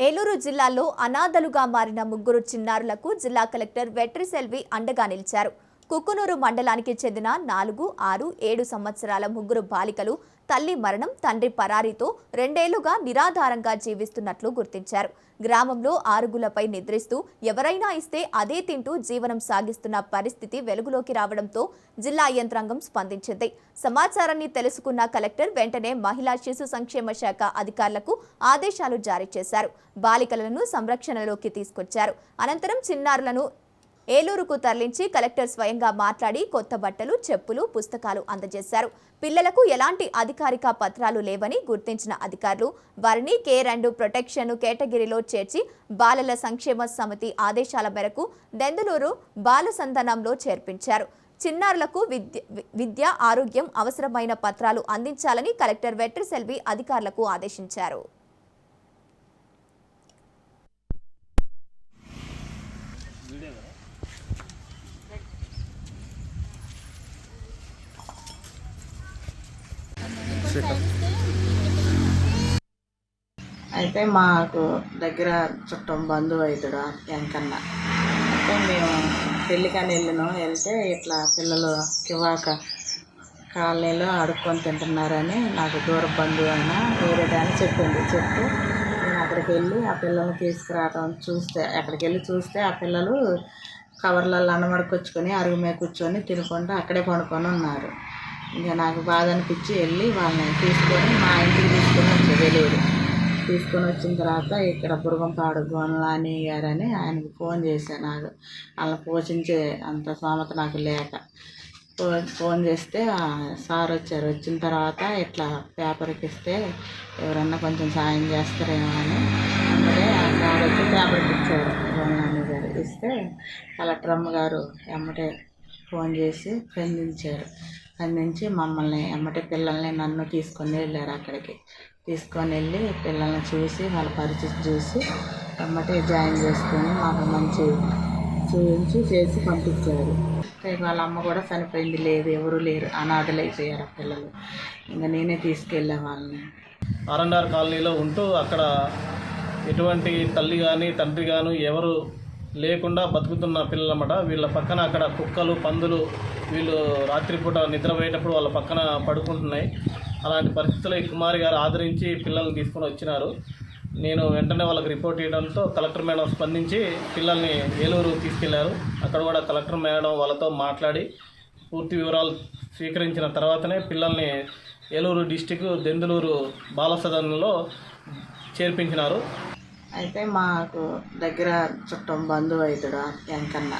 ఏలూరు జిల్లాలో అనాథలుగా మారిన ముగ్గురు చిన్నారులకు జిల్లా కలెక్టర్ వెట్రిసెల్వి అండగా నిలిచారు. కుక్కునూరు మండలానికి చెందిన 4, 6, 7 సంవత్సరాల ముగ్గురు బాలికలు తల్లి మరణం, తండ్రి పరారీతో 2 ఏళ్లుగా నిరాధారంగా జీవిస్తున్నట్లు గుర్తించారు. గ్రామంలో ఆరుగులపై నిద్రిస్తూ ఎవరైనా ఇస్తే అదే తింటూ జీవనం సాగిస్తున్న పరిస్థితి వెలుగులోకి రావడంతో జిల్లా యంత్రాంగం స్పందించింది. సమాచారాన్ని తెలుసుకున్న కలెక్టర్ వెంటనే మహిళా శిశు సంక్షేమ శాఖ అధికారులకు ఆదేశాలు జారీ చేశారు. బాలికలను సంరక్షణలోకి తీసుకొచ్చారు. అనంతరం చిన్నారులను ఏలూరుకు తరలించి కలెక్టర్ స్వయంగా మాట్లాడి కొత్త బట్టలు, చెప్పులు, పుస్తకాలు అందజేశారు. పిల్లలకు ఎలాంటి అధికారిక పత్రాలు లేవని గుర్తించిన అధికారులు వారిని కేర్ అండ్ ప్రొటెక్షన్ కేటగిరీలో చేర్చి బాలల సంక్షేమ సమితి ఆదేశాల మేరకు దెందులూరు బాల సంధానంలో చేర్పించారు. చిన్నారులకు విద్య, ఆరోగ్యం, అవసరమైన పత్రాలు అందించాలని కలెక్టర్ వెట్రిసెల్వి అధికారులకు ఆదేశించారు. అయితే మాకు దగ్గర చుట్టం బంధువు అవుతాడు వెంకన్న. అయితే మేము పెళ్ళికని వెళ్తే ఇట్లా పిల్లలు కివాక కాలనీలో అడుక్కొని తింటున్నారని నాకు దూర బంధువు అయినా వేరే దాన్ని చెప్పింది. చెప్తే నేను అక్కడికి వెళ్ళి ఆ పిల్లల్ని తీసుకురావడం అక్కడికి వెళ్ళి చూస్తే ఆ పిల్లలు కవర్లలో అన్నమడుకొచ్చుకొని అరుగు మీద కూర్చొని తినకుండా అక్కడే పడుకొని ఉన్నారు. ఇంకా నాకు బాధ అనిపించి వెళ్ళి వాళ్ళని తీసుకొని మా ఇంటికి తీసుకొని వచ్చిన తర్వాత ఇక్కడ బురగంపాడు గోనలాని గారని ఆయనకు ఫోన్ చేశాను. నాకు వాళ్ళని పోషించే అంత స్తోమత నాకు లేక ఫోన్ చేస్తే సార్ వచ్చారు. వచ్చిన తర్వాత ఇట్లా పేపర్కి ఇస్తే ఎవరన్నా కొంచెం సాయం చేస్తారేమో అని అంటే ఆ సార్ వచ్చి పేపర్కి ఇచ్చారు. గోనలాని గారు ఇస్తే కలెక్టర్ అమ్మగారు ఎమ్మటే ఫోన్ చేసి స్పందించి మమ్మల్ని ఎమ్మటే పిల్లల్ని నన్ను తీసుకొని వెళ్ళారు. అక్కడికి తీసుకొని వెళ్ళి పిల్లల్ని చూసి వాళ్ళ పరిస్థితి చూసి ఎమ్మటే జాయిన్ చేసుకొని మాకు మంచి చూపించి చేసి పంపించారు. వాళ్ళ అమ్మ కూడా చనిపోయింది, లేదు ఎవరు లేరు, అనాథలు అయిపోయారు ఆ పిల్లలు. ఇంకా నేనే తీసుకెళ్ళే వాళ్ళని. ఆర్ఎన్ఆర్ కాలనీలో ఉంటూ అక్కడ ఎటువంటి తల్లి కానీ తండ్రి కానీ ఎవరు లేకుండా బతుకుతున్న పిల్లలన్నమాట. వీళ్ళ పక్కన అక్కడ కుక్కలు, పందులు వీళ్ళు రాత్రిపూట నిద్రపోయేటప్పుడు వాళ్ళ పక్కన పడుకుంటున్నాయి. అలాంటి పరిస్థితుల్లో ఈ కుమారి గారు ఆదరించి పిల్లల్ని తీసుకొని వచ్చినారు. నేను వెంటనే వాళ్ళకి రిపోర్ట్ చేయడంతో కలెక్టర్ మేడం స్పందించి పిల్లల్ని ఏలూరు తీసుకెళ్లారు. అక్కడ కూడా కలెక్టర్ మేడం వాళ్ళతో మాట్లాడి పూర్తి వివరాలు స్వీకరించిన తర్వాతనే పిల్లల్ని ఏలూరు డిస్టిక్ దెందులూరు బాల సదనంలో చేర్పించినారు. అయితే మాకు దగ్గర చుట్టం బంధువు అవుతాడు వెంకన్న.